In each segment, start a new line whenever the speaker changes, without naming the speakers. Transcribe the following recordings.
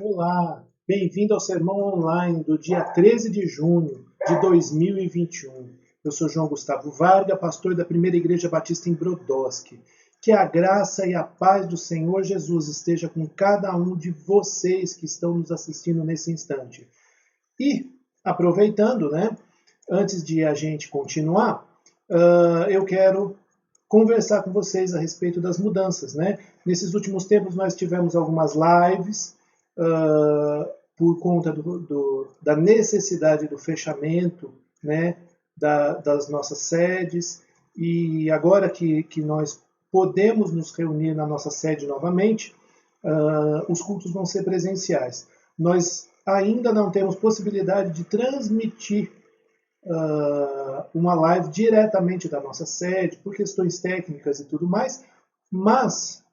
Olá, bem-vindo ao Sermão Online do dia 13 de junho de 2021. Eu sou João Gustavo Varga, pastor da Primeira Igreja Batista em Brodowski. Que a graça e a paz do Senhor Jesus esteja com cada um de vocês que estão nos assistindo nesse instante. E, aproveitando, antes de a gente continuar, eu quero conversar com vocês a respeito das mudanças, Nesses últimos tempos nós tivemos algumas lives por conta da necessidade do fechamento, das nossas sedes, e agora que nós podemos nos reunir na nossa sede novamente, os cultos vão ser presenciais. Nós ainda não temos possibilidade de transmitir uma live diretamente da nossa sede, por questões técnicas e tudo mais, mas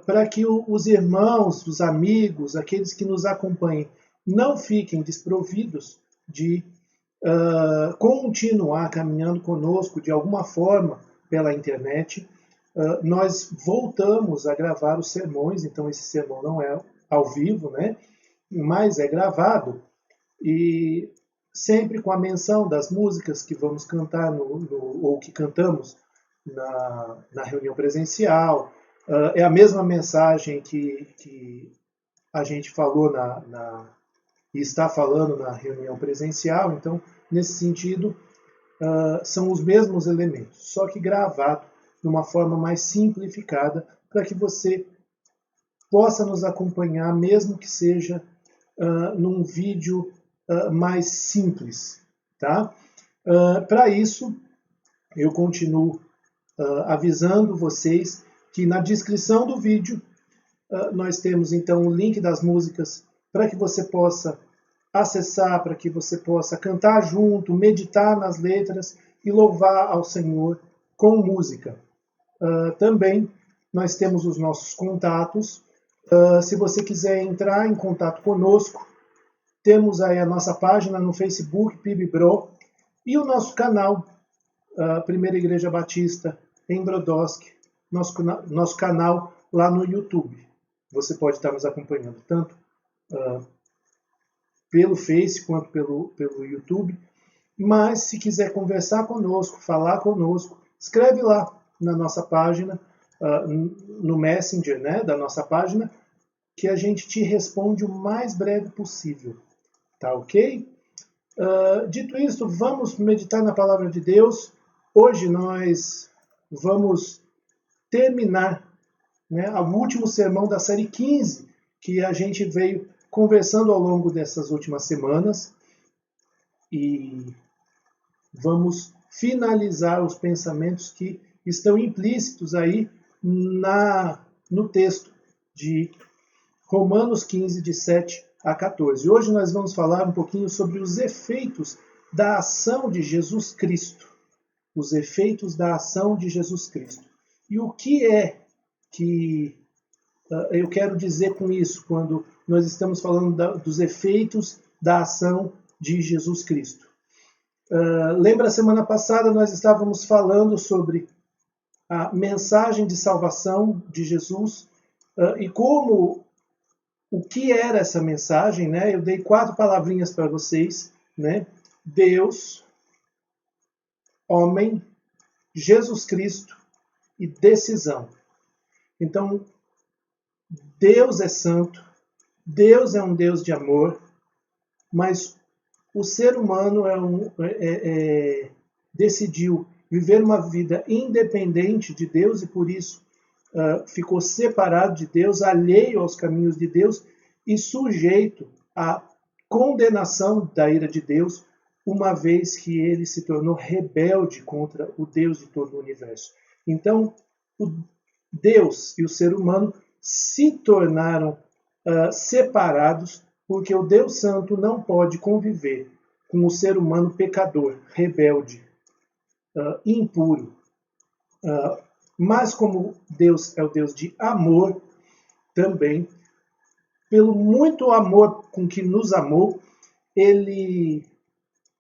para que os irmãos, os amigos, aqueles que nos acompanhem, não fiquem desprovidos de continuar caminhando conosco de alguma forma pela internet, nós voltamos a gravar os sermões. Então esse sermão não é ao vivo, mas é gravado, e sempre com a menção das músicas que vamos cantar ou que cantamos na reunião presencial. É a mesma mensagem que a gente falou e está falando na reunião presencial. Então, nesse sentido, são os mesmos elementos, só que gravado de uma forma mais simplificada, para que você possa nos acompanhar, mesmo que seja num vídeo mais simples, tá? Para isso, eu continuo avisando vocês que na descrição do vídeo nós temos então o link das músicas para que você possa acessar, para que você possa cantar junto, meditar nas letras e louvar ao Senhor com música. Também nós temos os nossos contatos. Se você quiser entrar em contato conosco, temos aí a nossa página no Facebook, PIBBRO, e o nosso canal, Primeira Igreja Batista em Brodowski, nosso canal lá no YouTube. Você pode estar nos acompanhando tanto pelo Face quanto pelo YouTube. Mas se quiser conversar conosco, falar conosco, escreve lá na nossa página, no Messenger da nossa página, que a gente te responde o mais breve possível. Tá ok? Dito isso, vamos meditar na palavra de Deus. Hoje nós vamos terminar o último sermão da série 15, que a gente veio conversando ao longo dessas últimas semanas, e vamos finalizar os pensamentos que estão implícitos aí no texto de Romanos 15, de 7 a 14. Hoje nós vamos falar um pouquinho sobre os efeitos da ação de Jesus Cristo. Os efeitos da ação de Jesus Cristo. E o que é que eu quero dizer com isso, quando nós estamos falando dos efeitos da ação de Jesus Cristo? Lembra, a semana passada nós estávamos falando sobre a mensagem de salvação de Jesus e o que era essa mensagem, Eu dei 4 palavrinhas para vocês, Deus, homem, Jesus Cristo e decisão. Então, Deus é santo, Deus é um Deus de amor, mas o ser humano decidiu viver uma vida independente de Deus e por isso ficou separado de Deus, alheio aos caminhos de Deus e sujeito à condenação da ira de Deus, uma vez que ele se tornou rebelde contra o Deus de todo o universo. Então, o Deus e o ser humano se tornaram separados, porque o Deus Santo não pode conviver com o ser humano pecador, rebelde, impuro. Mas como Deus é o Deus de amor, também, pelo muito amor com que nos amou, ele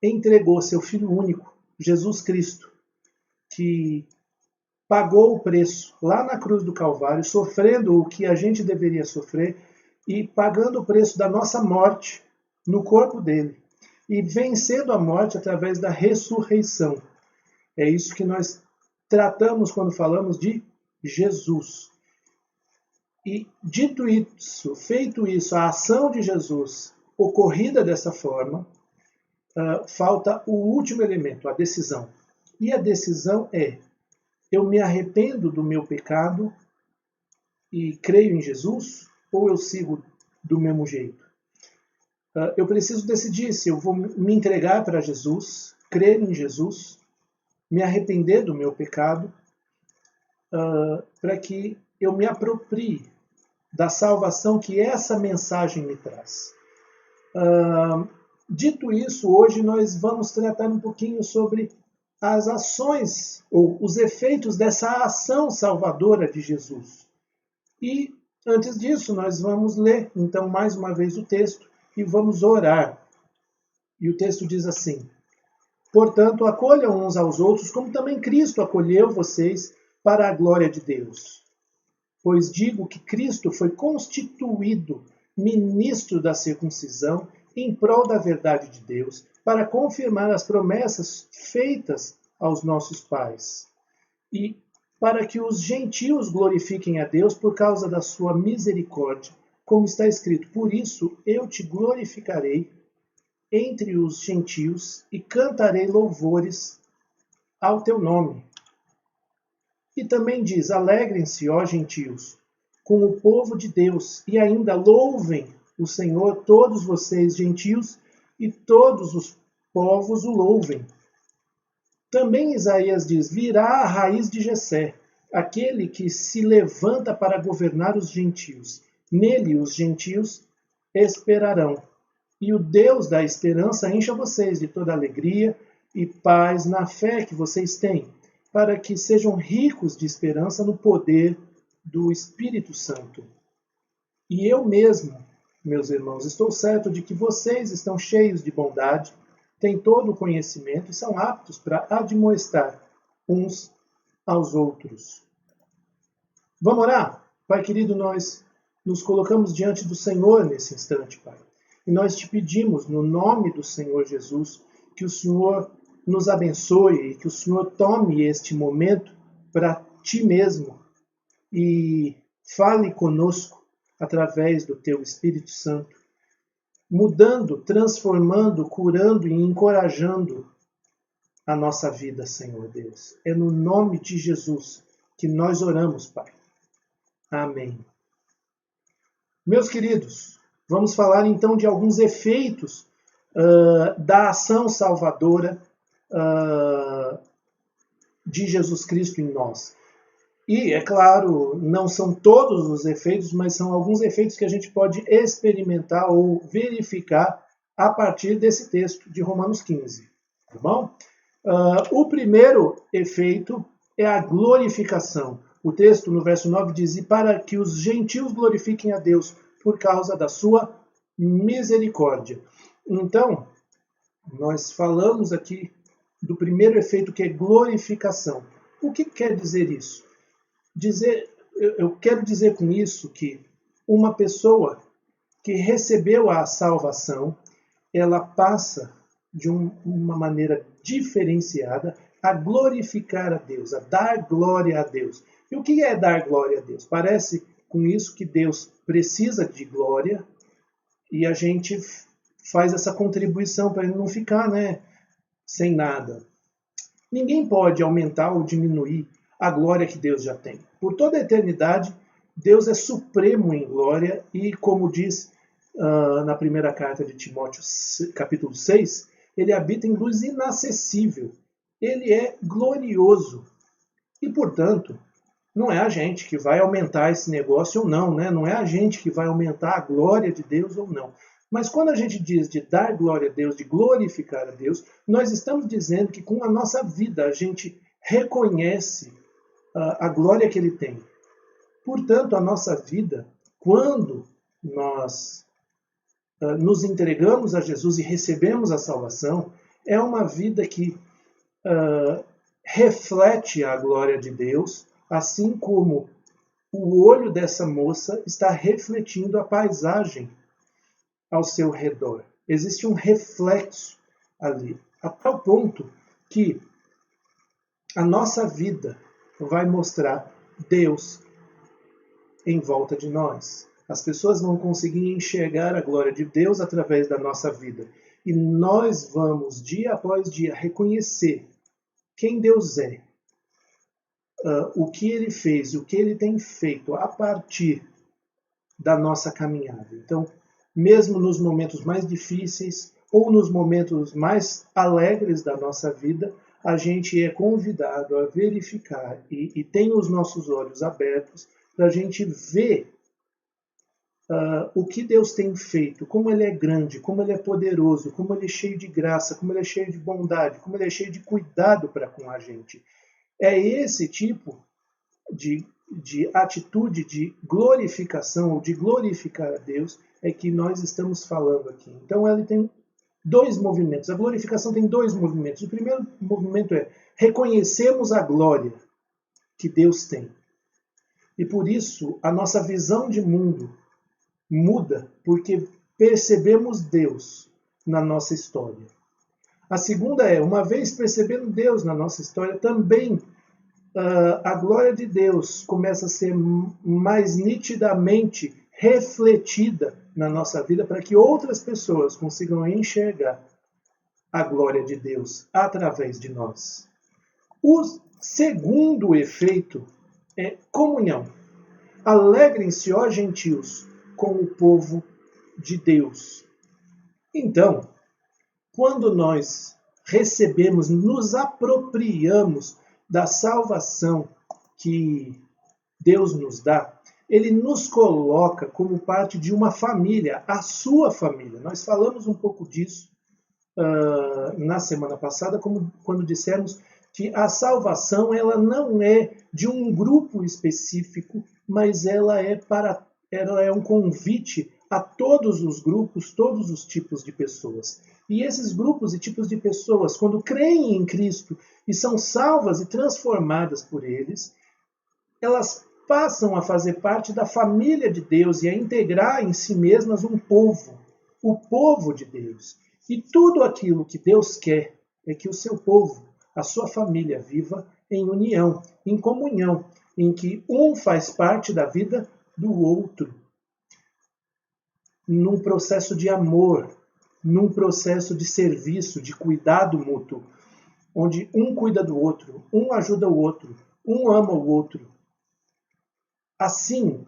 entregou seu Filho único, Jesus Cristo, que pagou o preço lá na cruz do Calvário, sofrendo o que a gente deveria sofrer, e pagando o preço da nossa morte no corpo dele e vencendo a morte através da ressurreição. É isso que nós tratamos quando falamos de Jesus. E dito isso, feito isso, a ação de Jesus ocorrida dessa forma, falta o último elemento, a decisão. E a decisão é: eu me arrependo do meu pecado e creio em Jesus, ou eu sigo do mesmo jeito? Eu preciso decidir se eu vou me entregar para Jesus, crer em Jesus, me arrepender do meu pecado, para que eu me aproprie da salvação que essa mensagem me traz. Dito isso, hoje nós vamos tratar um pouquinho sobre as ações ou os efeitos dessa ação salvadora de Jesus. E antes disso, nós vamos ler então mais uma vez o texto e vamos orar. E o texto diz assim: portanto, acolham uns aos outros, como também Cristo acolheu vocês para a glória de Deus. Pois digo que Cristo foi constituído ministro da circuncisão em prol da verdade de Deus, para confirmar as promessas feitas aos nossos pais, e para que os gentios glorifiquem a Deus por causa da sua misericórdia, como está escrito: por isso eu te glorificarei entre os gentios e cantarei louvores ao teu nome. E também diz: alegrem-se, ó gentios, com o povo de Deus, e ainda louvem o Senhor, todos vocês gentios, e todos os povos o louvem. Também Isaías diz: virá a raiz de Jessé, aquele que se levanta para governar os gentios. Nele os gentios esperarão. E o Deus da esperança encha vocês de toda alegria e paz na fé que vocês têm, para que sejam ricos de esperança no poder do Espírito Santo. E eu mesmo, meus irmãos, estou certo de que vocês estão cheios de bondade, têm todo o conhecimento e são aptos para admoestar uns aos outros. Vamos orar? Pai querido, nós nos colocamos diante do Senhor nesse instante, Pai. E nós te pedimos, no nome do Senhor Jesus, que o Senhor nos abençoe e que o Senhor tome este momento para ti mesmo e fale conosco através do teu Espírito Santo, mudando, transformando, curando e encorajando a nossa vida, Senhor Deus. É no nome de Jesus que nós oramos, Pai. Amém. Meus queridos, vamos falar então de alguns efeitos da ação salvadora de Jesus Cristo em nós. E, é claro, não são todos os efeitos, mas são alguns efeitos que a gente pode experimentar ou verificar a partir desse texto de Romanos 15. Tá bom? O primeiro efeito é a glorificação. O texto, no verso 9, diz: e para que os gentios glorifiquem a Deus por causa da sua misericórdia. Então, nós falamos aqui do primeiro efeito, que é glorificação. O que quer dizer isso? Eu quero dizer com isso que uma pessoa que recebeu a salvação, ela passa de uma maneira diferenciada a glorificar a Deus, a dar glória a Deus. E o que é dar glória a Deus? Parece com isso que Deus precisa de glória e a gente faz essa contribuição para ele não ficar, sem nada. Ninguém pode aumentar ou diminuir a glória que Deus já tem. Por toda a eternidade, Deus é supremo em glória e, como diz na primeira carta de Timóteo, capítulo 6, ele habita em luz inacessível. Ele é glorioso. E, portanto, não é a gente que vai aumentar esse negócio ou não, Não é a gente que vai aumentar a glória de Deus ou não. Mas quando a gente diz de dar glória a Deus, de glorificar a Deus, nós estamos dizendo que com a nossa vida a gente reconhece a glória que Ele tem. Portanto, a nossa vida, quando nós nos entregamos a Jesus e recebemos a salvação, é uma vida que reflete a glória de Deus, assim como o olho dessa moça está refletindo a paisagem ao seu redor. Existe um reflexo ali, a tal ponto que a nossa vida vai mostrar Deus em volta de nós. As pessoas vão conseguir enxergar a glória de Deus através da nossa vida. E nós vamos, dia após dia, reconhecer quem Deus é, o que Ele fez, o que Ele tem feito a partir da nossa caminhada. Então, mesmo nos momentos mais difíceis ou nos momentos mais alegres da nossa vida, a gente é convidado a verificar e tem os nossos olhos abertos para a gente ver o que Deus tem feito, como Ele é grande, como Ele é poderoso, como Ele é cheio de graça, como Ele é cheio de bondade, como Ele é cheio de cuidado para com a gente. É esse tipo de atitude de glorificação, ou de glorificar a Deus, é que nós estamos falando aqui. Então, ele tem dois movimentos. A glorificação tem dois movimentos. O primeiro movimento é reconhecemos a glória que Deus tem. E por isso, a nossa visão de mundo muda, porque percebemos Deus na nossa história. A segunda é, uma vez percebendo Deus na nossa história, também a glória de Deus começa a ser mais nitidamente refletida na nossa vida para que outras pessoas consigam enxergar a glória de Deus através de nós. O segundo efeito é comunhão. Alegrem-se, ó gentios, com o povo de Deus. Então, quando nós recebemos, nos apropriamos da salvação que Deus nos dá, Ele nos coloca como parte de uma família, a sua família. Nós falamos um pouco disso na semana passada, quando dissemos que a salvação ela não é de um grupo específico, mas ela é um convite a todos os grupos, todos os tipos de pessoas. E esses grupos e tipos de pessoas, quando creem em Cristo e são salvas e transformadas por eles, elas passam a fazer parte da família de Deus e a integrar em si mesmas um povo, o povo de Deus. E tudo aquilo que Deus quer é que o seu povo, a sua família, viva em união, em comunhão, em que um faz parte da vida do outro, num processo de amor, num processo de serviço, de cuidado mútuo, onde um cuida do outro, um ajuda o outro, um ama o outro. Assim,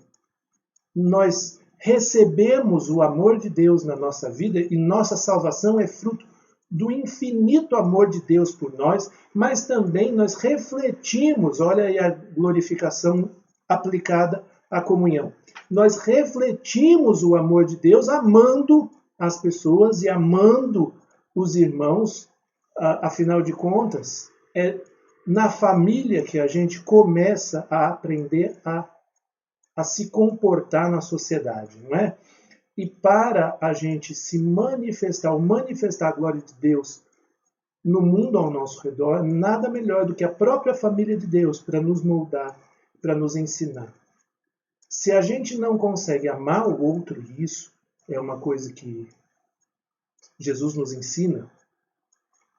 nós recebemos o amor de Deus na nossa vida e nossa salvação é fruto do infinito amor de Deus por nós, mas também nós refletimos, olha aí a glorificação aplicada à comunhão. Nós refletimos o amor de Deus amando as pessoas e amando os irmãos. Afinal de contas, é na família que a gente começa a aprender a se comportar na sociedade, não é? E para a gente se manifestar, ou manifestar a glória de Deus no mundo ao nosso redor, nada melhor do que a própria família de Deus para nos moldar, para nos ensinar. Se a gente não consegue amar o outro, e isso é uma coisa que Jesus nos ensina,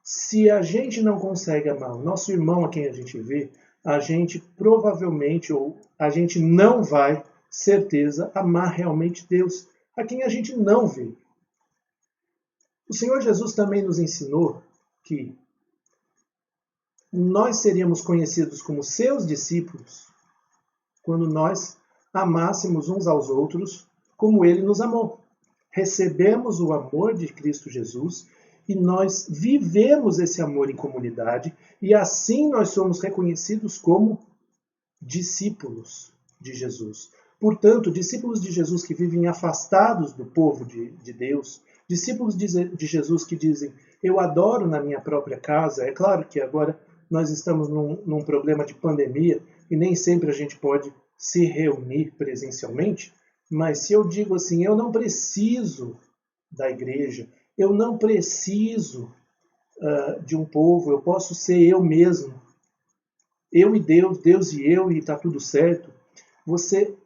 se a gente não consegue amar o nosso irmão a quem a gente vê, a gente provavelmente, ou a gente não vai, certeza, amar realmente Deus, a quem a gente não vê. O Senhor Jesus também nos ensinou que nós seríamos conhecidos como seus discípulos quando nós amássemos uns aos outros como Ele nos amou. Recebemos o amor de Cristo Jesus e nós vivemos esse amor em comunidade e assim nós somos reconhecidos como discípulos de Jesus. Portanto, discípulos de Jesus que vivem afastados do povo de Deus, discípulos de Jesus que dizem, eu adoro na minha própria casa. É claro que agora nós estamos num problema de pandemia e nem sempre a gente pode se reunir presencialmente, mas se eu digo assim, eu não preciso da igreja, eu não preciso de um povo, eu posso ser eu mesmo, eu e Deus, Deus e eu, e está tudo certo. você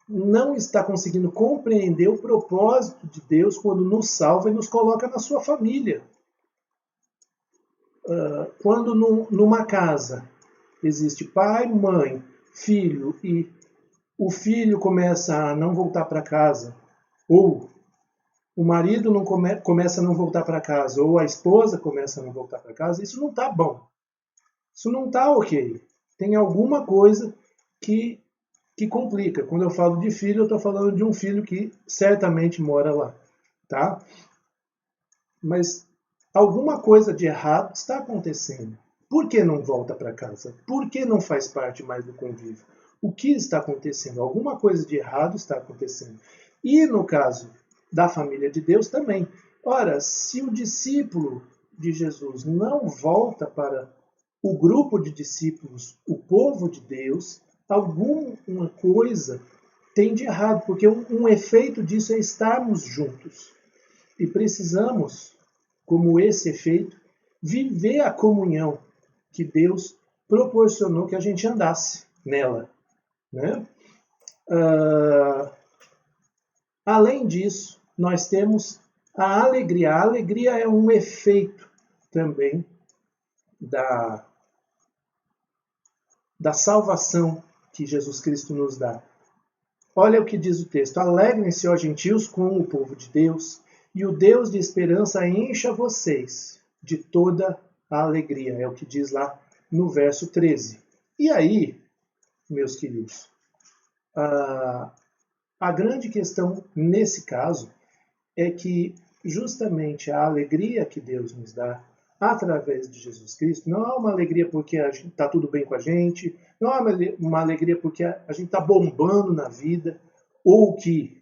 não está conseguindo compreender o propósito de Deus quando nos salva e nos coloca na sua família. Quando numa casa existe pai, mãe, filho, e o filho começa a não voltar para casa, ou o marido não começa a não voltar para casa, ou a esposa começa a não voltar para casa, isso não está bom. Isso não está ok. Tem alguma coisa que complica. Quando eu falo de filho, eu estou falando de um filho que certamente mora lá. Tá? Mas alguma coisa de errado está acontecendo. Por que não volta para casa? Por que não faz parte mais do convívio? O que está acontecendo? Alguma coisa de errado está acontecendo. E no caso da família de Deus também. Ora, se o discípulo de Jesus não volta para o grupo de discípulos, o povo de Deus, alguma coisa tem de errado, porque um efeito disso é estarmos juntos. E precisamos, como esse efeito, viver a comunhão que Deus proporcionou que a gente andasse nela. Né? Além disso, nós temos a alegria. A alegria é um efeito também da salvação que Jesus Cristo nos dá. Olha o que diz o texto: alegrem-se, ó gentios, com o povo de Deus, e o Deus de esperança encha vocês de toda a alegria. É o que diz lá no verso 13. E aí, meus queridos, a grande questão nesse caso é que justamente a alegria que Deus nos dá através de Jesus Cristo não é uma alegria porque está tudo bem com a gente, não é uma alegria porque a gente está bombando na vida, ou que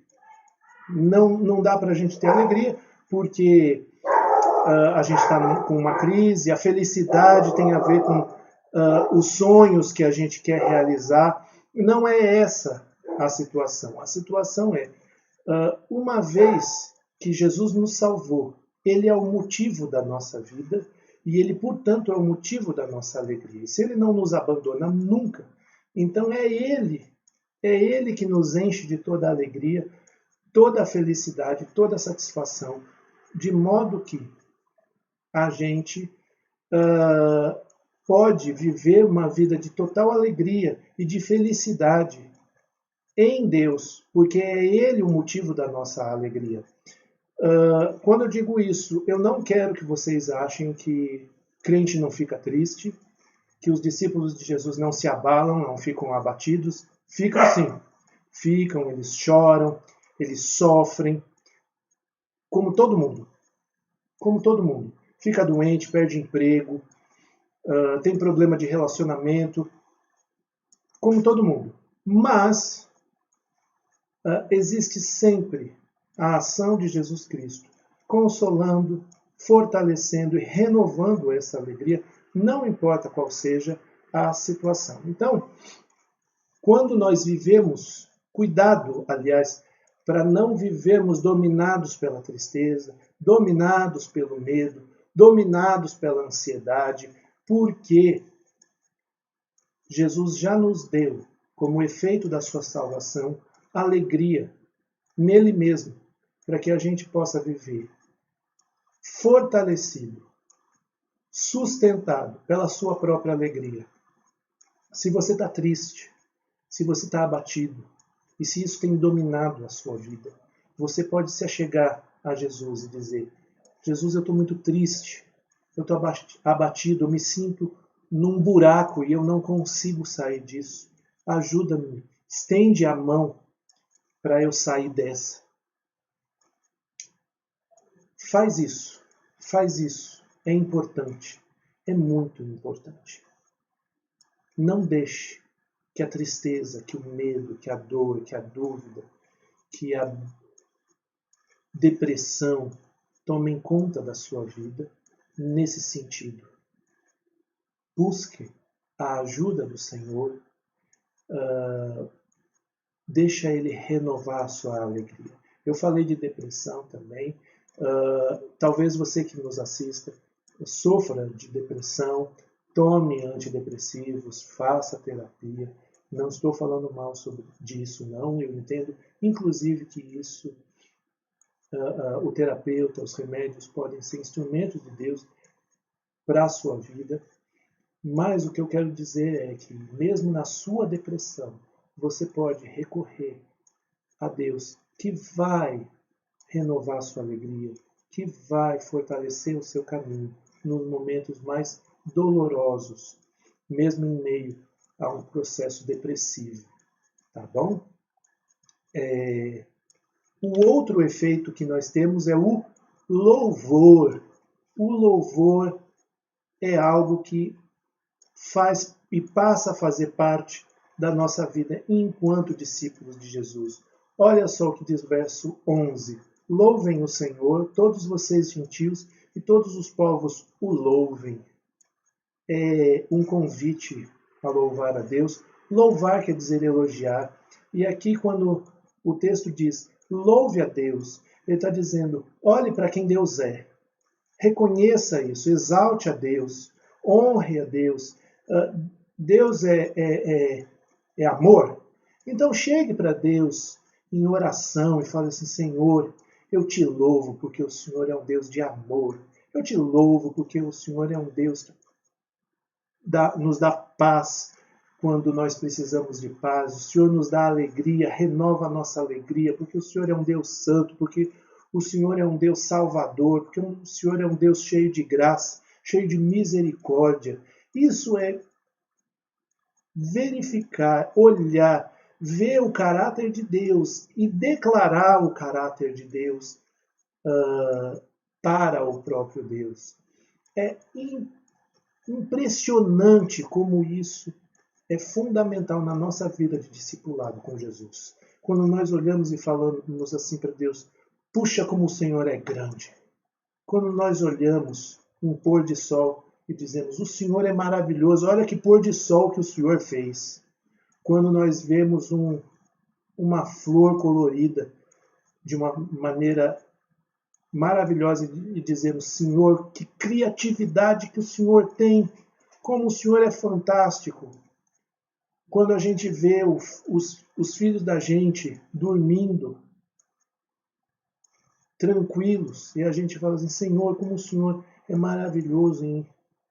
não dá para a gente ter alegria porque a gente está com uma crise. A felicidade tem a ver com os sonhos que a gente quer realizar. Não é essa a situação. A situação é, uma vez que Jesus nos salvou, ele é o motivo da nossa vida e ele, portanto, é o motivo da nossa alegria. E se ele não nos abandona nunca, então é ele que nos enche de toda a alegria, toda a felicidade, toda a satisfação, de modo que a gente pode viver uma vida de total alegria e de felicidade em Deus, porque é Ele o motivo da nossa alegria. Quando eu digo isso, eu não quero que vocês achem que crente não fica triste, que os discípulos de Jesus não se abalam, não ficam abatidos. Ficam sim. Ficam, eles choram, eles sofrem, como todo mundo. Como todo mundo. Fica doente, perde emprego, tem problema de relacionamento, como todo mundo. Mas existe sempre a ação de Jesus Cristo, consolando, fortalecendo e renovando essa alegria, não importa qual seja a situação. Então, quando nós vivemos, cuidado, aliás, para não vivermos dominados pela tristeza, dominados pelo medo, dominados pela ansiedade, porque Jesus já nos deu, como efeito da sua salvação, alegria nele mesmo, para que a gente possa viver fortalecido, sustentado pela sua própria alegria. Se você está triste, se você está abatido, e se isso tem dominado a sua vida, você pode se achegar a Jesus e dizer: Jesus, eu estou muito triste, eu estou abatido, eu me sinto num buraco e eu não consigo sair disso. Ajuda-me, estende a mão para eu sair dessa. Faz isso. É importante, é muito importante. Não deixe que a tristeza, que o medo, que a dor, que a dúvida, que a depressão tomem conta da sua vida nesse sentido. Busque a ajuda do Senhor, deixa Ele renovar a sua alegria. Eu falei de depressão também. Talvez você que nos assista sofra de depressão, tome antidepressivos, faça terapia. Não estou falando mal disso, não. Eu entendo, inclusive, que isso, o terapeuta, os remédios podem ser instrumentos de Deus para a sua vida. Mas o que eu quero dizer é que, mesmo na sua depressão, você pode recorrer a Deus, que vai renovar a sua alegria, que vai fortalecer o seu caminho nos momentos mais dolorosos, mesmo em meio a um processo depressivo. Tá bom? O outro efeito que nós temos é o louvor. O louvor é algo que faz e passa a fazer parte da nossa vida enquanto discípulos de Jesus. Olha só o que diz o verso 11. Louvem o Senhor, todos vocês gentios, e todos os povos o louvem. É um convite a louvar a Deus. Louvar quer dizer elogiar. E aqui, quando o texto diz louve a Deus, ele está dizendo, olhe para quem Deus é. Reconheça isso, exalte a Deus, honre a Deus. Deus é amor. Então chegue para Deus em oração e fale assim, Senhor, eu te louvo porque o Senhor é um Deus de amor. Eu te louvo porque o Senhor é um Deus que nos dá paz quando nós precisamos de paz. O Senhor nos dá alegria, renova a nossa alegria, porque o Senhor é um Deus santo, porque o Senhor é um Deus salvador, porque o Senhor é um Deus cheio de graça, cheio de misericórdia. Isso é verificar, olhar, ver o caráter de Deus e declarar o caráter de Deus para o próprio Deus. É impressionante como isso é fundamental na nossa vida de discipulado com Jesus. Quando nós olhamos e falamos assim para Deus, puxa como o Senhor é grande. Quando nós olhamos um pôr de sol e dizemos, o Senhor é maravilhoso, olha que pôr de sol que o Senhor fez. Quando nós vemos uma flor colorida de uma maneira maravilhosa e dizemos, Senhor, que criatividade que o Senhor tem, como o Senhor é fantástico. Quando a gente vê os filhos da gente dormindo, tranquilos, e a gente fala assim, Senhor, como o Senhor é maravilhoso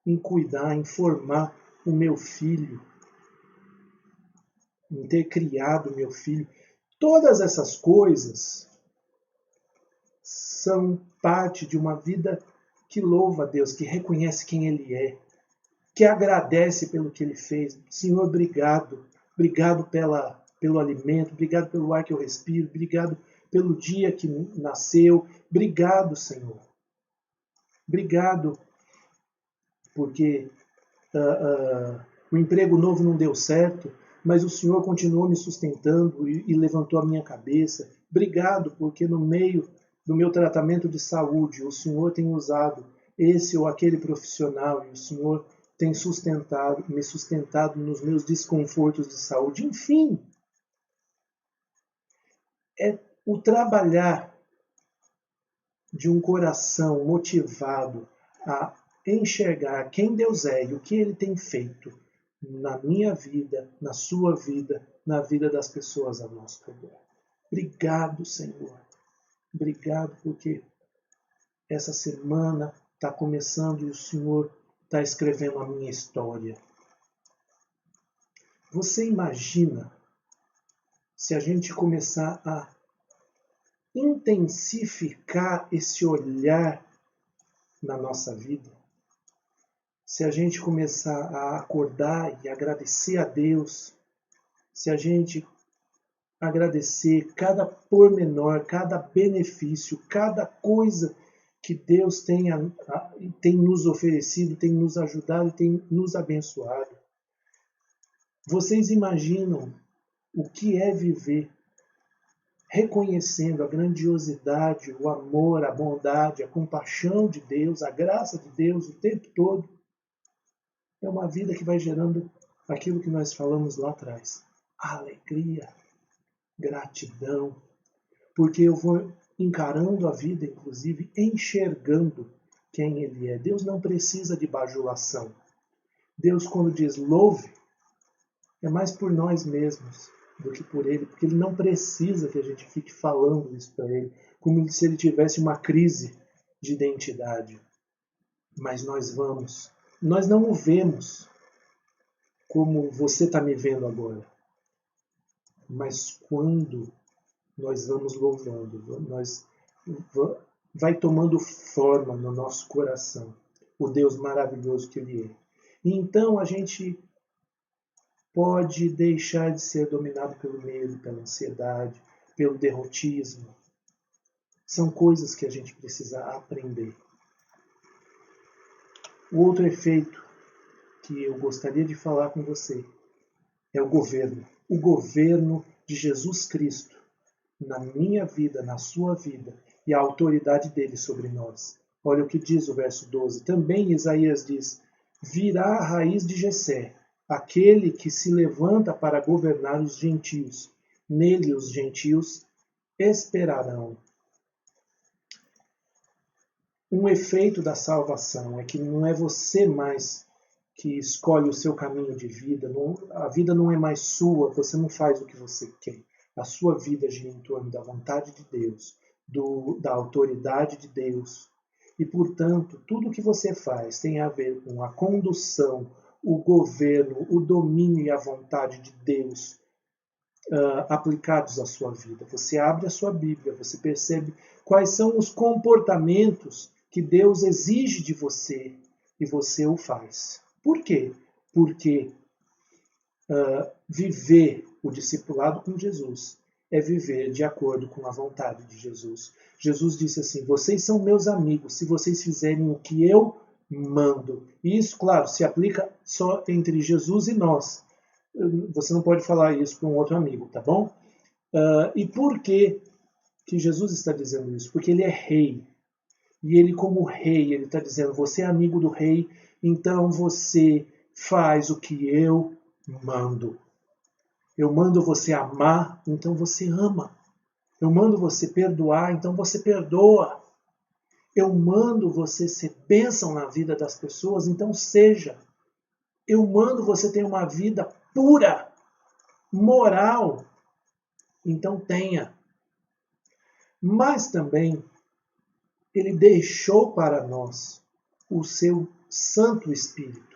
em cuidar, em formar o meu filho, em ter criado o meu filho. Todas essas coisas são parte de uma vida que louva a Deus, que reconhece quem Ele é, que agradece pelo que Ele fez. Senhor, obrigado. Obrigado pelo alimento, obrigado pelo ar que eu respiro, obrigado pelo dia que nasceu. Obrigado, Senhor. Obrigado porque o emprego novo não deu certo, mas o Senhor continuou me sustentando e levantou a minha cabeça. Obrigado porque no meio do meu tratamento de saúde, o Senhor tem usado esse ou aquele profissional e o Senhor tem me sustentado nos meus desconfortos de saúde. Enfim, é o trabalhar de um coração motivado a enxergar quem Deus é e o que Ele tem feito na minha vida, na sua vida, na vida das pessoas ao nosso redor. Obrigado, Senhor. Obrigado porque essa semana está começando e o Senhor está escrevendo a minha história. Você imagina se a gente começar a intensificar esse olhar na nossa vida? Se a gente começar a acordar e agradecer a Deus, se a gente agradecer cada pormenor, cada benefício, cada coisa que Deus tem nos oferecido, tem nos ajudado, tem nos abençoado. Vocês imaginam o que é viver reconhecendo a grandiosidade, o amor, a bondade, a compaixão de Deus, a graça de Deus o tempo todo? É uma vida que vai gerando aquilo que nós falamos lá atrás. Alegria, gratidão, porque eu vou encarando a vida, inclusive, enxergando quem Ele é. Deus não precisa de bajulação. Deus, quando diz louve, é mais por nós mesmos do que por ele, porque ele não precisa que a gente fique falando isso para ele, como se ele tivesse uma crise de identidade. Mas nós vamos. Nós não o vemos como você está me vendo agora. Mas quando nós vamos louvando, vai tomando forma no nosso coração o Deus maravilhoso que ele é. E então a gente pode deixar de ser dominado pelo medo, pela ansiedade, pelo derrotismo. São coisas que a gente precisa aprender. O outro efeito que eu gostaria de falar com você é o governo. O governo de Jesus Cristo na minha vida, na sua vida, e a autoridade dele sobre nós. Olha o que diz o verso 12. Também Isaías diz: virá a raiz de Jessé, aquele que se levanta para governar os gentios. Nele os gentios esperarão. Um efeito da salvação é que não é você mais que escolhe o seu caminho de vida. A vida não é mais sua, você não faz o que você quer. A sua vida gira em torno da vontade de Deus, da autoridade de Deus. E, portanto, tudo o que você faz tem a ver com a condução, o governo, o domínio e a vontade de Deus aplicados à sua vida. Você abre a sua Bíblia, você percebe quais são os comportamentos que Deus exige de você e você o faz. Por quê? Porque viver o discipulado com Jesus é viver de acordo com a vontade de Jesus. Jesus disse assim: vocês são meus amigos se vocês fizerem o que eu mando. E isso, claro, se aplica só entre Jesus e nós. Você não pode falar isso para um outro amigo, tá bom? E por que Jesus está dizendo isso? Porque ele é rei. E ele, como rei, ele está dizendo: você é amigo do rei, então você faz o que eu mando. Eu mando você amar, então você ama. Eu mando você perdoar, então você perdoa. Eu mando você ser bênção na vida das pessoas, então seja. Eu mando você ter uma vida pura, moral, então tenha. Mas também ele deixou para nós o seu Santo Espírito,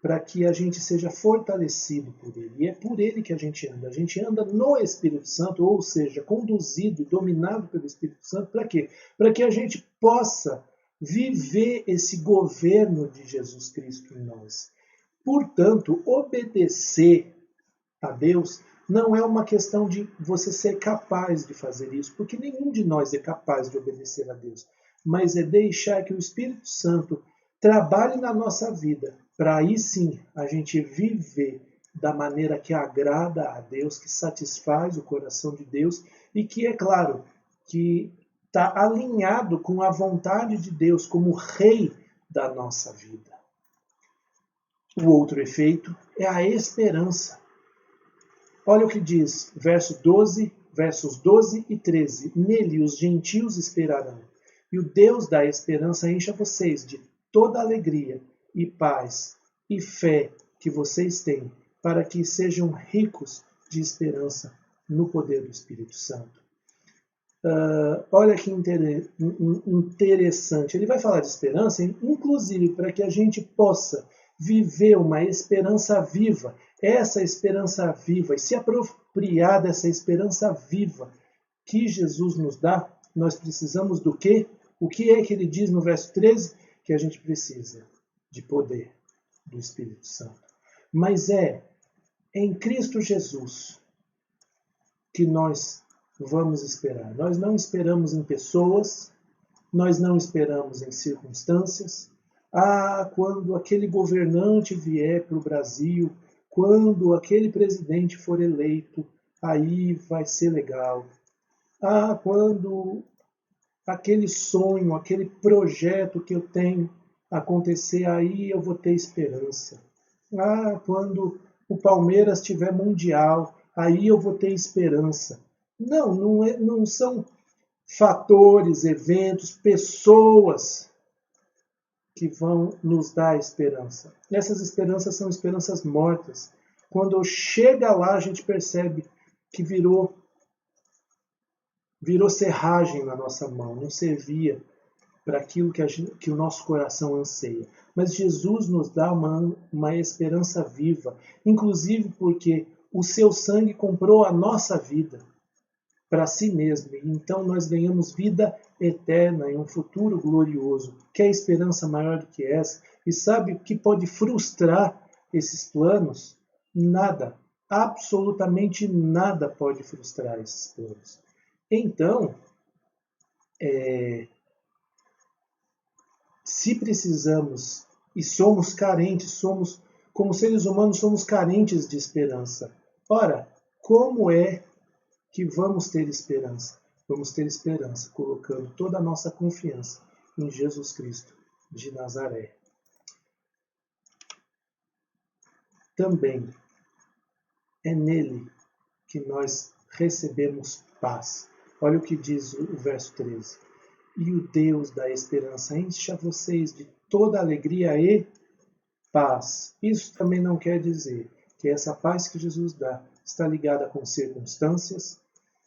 para que a gente seja fortalecido por ele. E é por ele que a gente anda. A gente anda no Espírito Santo, ou seja, conduzido e dominado pelo Espírito Santo. Para quê? Para que a gente possa viver esse governo de Jesus Cristo em nós. Portanto, obedecer a Deus não é uma questão de você ser capaz de fazer isso, porque nenhum de nós é capaz de obedecer a Deus. Mas é deixar que o Espírito Santo trabalhe na nossa vida, para aí sim a gente viver da maneira que agrada a Deus, que satisfaz o coração de Deus e que, é claro, que está alinhado com a vontade de Deus como Rei da nossa vida. O outro efeito é a esperança. Olha o que diz, versos 12 e 13. Nele os gentios esperarão, e o Deus da esperança encha vocês de toda alegria e paz e fé que vocês têm, para que sejam ricos de esperança no poder do Espírito Santo. Olha que interessante. Ele vai falar de esperança, inclusive para que a gente possa viver uma esperança viva. Essa esperança viva, e se apropriar dessa esperança viva que Jesus nos dá, nós precisamos do quê? O que é que ele diz no verso 13? Que a gente precisa de poder do Espírito Santo. Mas é em Cristo Jesus que nós vamos esperar. Nós não esperamos em pessoas, nós não esperamos em circunstâncias. Quando aquele governante vier para o Brasil, quando aquele presidente for eleito, aí vai ser legal. Quando aquele sonho, aquele projeto que eu tenho acontecer, aí eu vou ter esperança. Quando o Palmeiras tiver mundial, aí eu vou ter esperança. Não são fatores, eventos, pessoas que vão nos dar esperança. Essas esperanças são esperanças mortas, Quando chega lá, a gente percebe que virou serragem na nossa mão, não servia para aquilo que o nosso coração anseia. Mas Jesus nos dá uma esperança viva, inclusive porque o seu sangue comprou a nossa vida para si mesmo. E então nós ganhamos vida eterna e um futuro glorioso. Quer esperança maior do que essa? E sabe o que pode frustrar esses planos? Nada. Absolutamente nada pode frustrar esses planos. Então, se precisamos e somos carentes, como seres humanos, somos carentes de esperança. Ora, como é que vamos ter esperança? Vamos ter esperança colocando toda a nossa confiança em Jesus Cristo de Nazaré. Também é nele que nós recebemos paz. Olha o que diz o verso 13. E o Deus da esperança encha vocês de toda alegria e paz. Isso também não quer dizer que essa paz que Jesus dá está ligada com circunstâncias,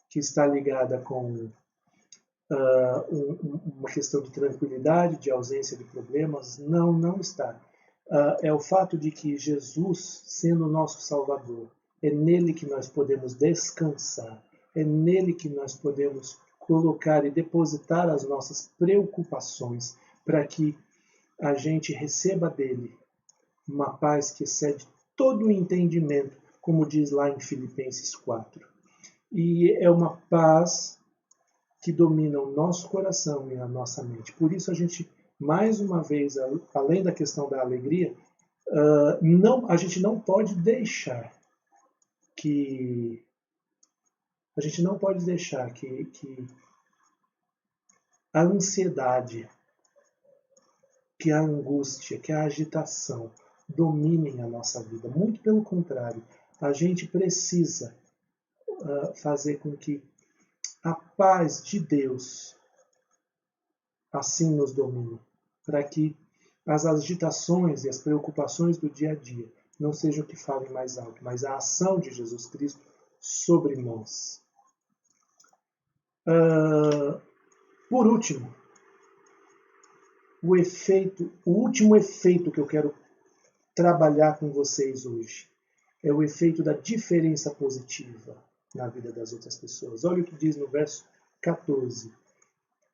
que está ligada com uma questão de tranquilidade, de ausência de problemas. Não, não está. É o fato de que Jesus, sendo o nosso Salvador, é nele que nós podemos descansar, é nele que nós podemos colocar e depositar as nossas preocupações para que a gente receba dele uma paz que excede todo o entendimento, como diz lá em Filipenses 4. E é uma paz que domina o nosso coração e a nossa mente. Por isso a gente, mais uma vez, além da questão da alegria, a gente não pode deixar que a ansiedade, que a angústia, que a agitação dominem a nossa vida. Muito pelo contrário, a gente precisa fazer com que a paz de Deus assim nos domine, para que as agitações e as preocupações do dia a dia não sejam o que falem mais alto, mas a ação de Jesus Cristo sobre nós. Por último, o último efeito que eu quero trabalhar com vocês hoje é o efeito da diferença positiva na vida das outras pessoas. Olha o que diz no verso 14.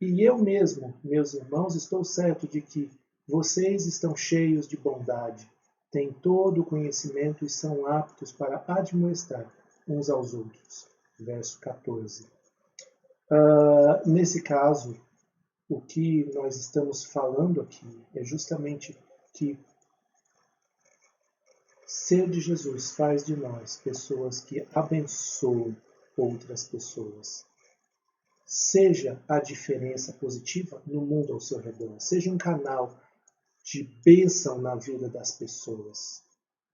E eu mesmo, meus irmãos, estou certo de que vocês estão cheios de bondade, têm todo o conhecimento e são aptos para admoestar uns aos outros. Verso 14. Nesse caso, o que nós estamos falando aqui é justamente que ser de Jesus faz de nós pessoas que abençoam outras pessoas. Seja a diferença positiva no mundo ao seu redor. Seja um canal de bênção na vida das pessoas.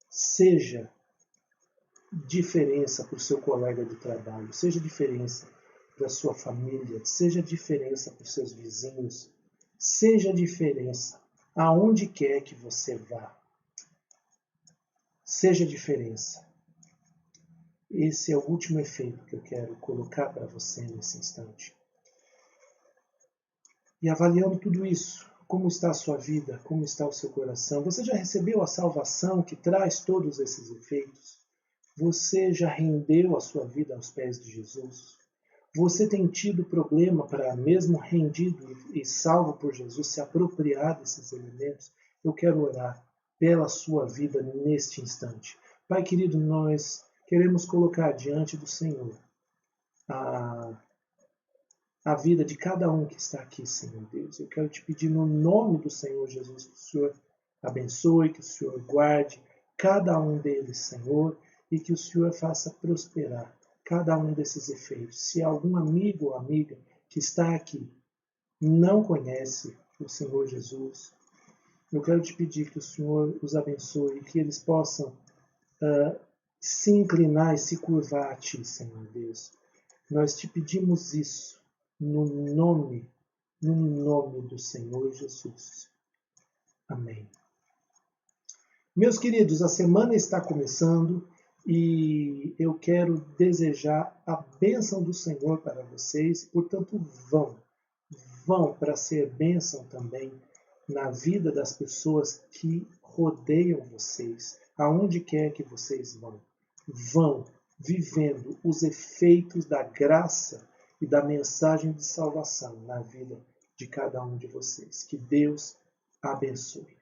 Seja diferença para o seu colega de trabalho. Seja diferença para a sua família. Seja diferença para os seus vizinhos. Seja diferença aonde quer que você vá. Seja diferença. Esse é o último efeito que eu quero colocar para você nesse instante. E avaliando tudo isso, como está a sua vida, como está o seu coração? Você já recebeu a salvação que traz todos esses efeitos? Você já rendeu a sua vida aos pés de Jesus? Você tem tido problema para, mesmo rendido e salvo por Jesus, se apropriar desses elementos? Eu quero orar pela sua vida neste instante. Pai querido, nós queremos colocar diante do Senhor a vida de cada um que está aqui, Senhor Deus. Eu quero te pedir no nome do Senhor Jesus que o Senhor abençoe, que o Senhor guarde cada um deles, Senhor, e que o Senhor faça prosperar cada um desses efeitos. Se algum amigo ou amiga que está aqui não conhece o Senhor Jesus, eu quero te pedir que o Senhor os abençoe, que eles possam se inclinar e se curvar a Ti, Senhor Deus. Nós te pedimos isso no nome do Senhor Jesus. Amém. Meus queridos, a semana está começando e eu quero desejar a bênção do Senhor para vocês, portanto vão para ser bênção também na vida das pessoas que rodeiam vocês, aonde quer que vocês vão vivendo os efeitos da graça e da mensagem de salvação na vida de cada um de vocês. Que Deus abençoe.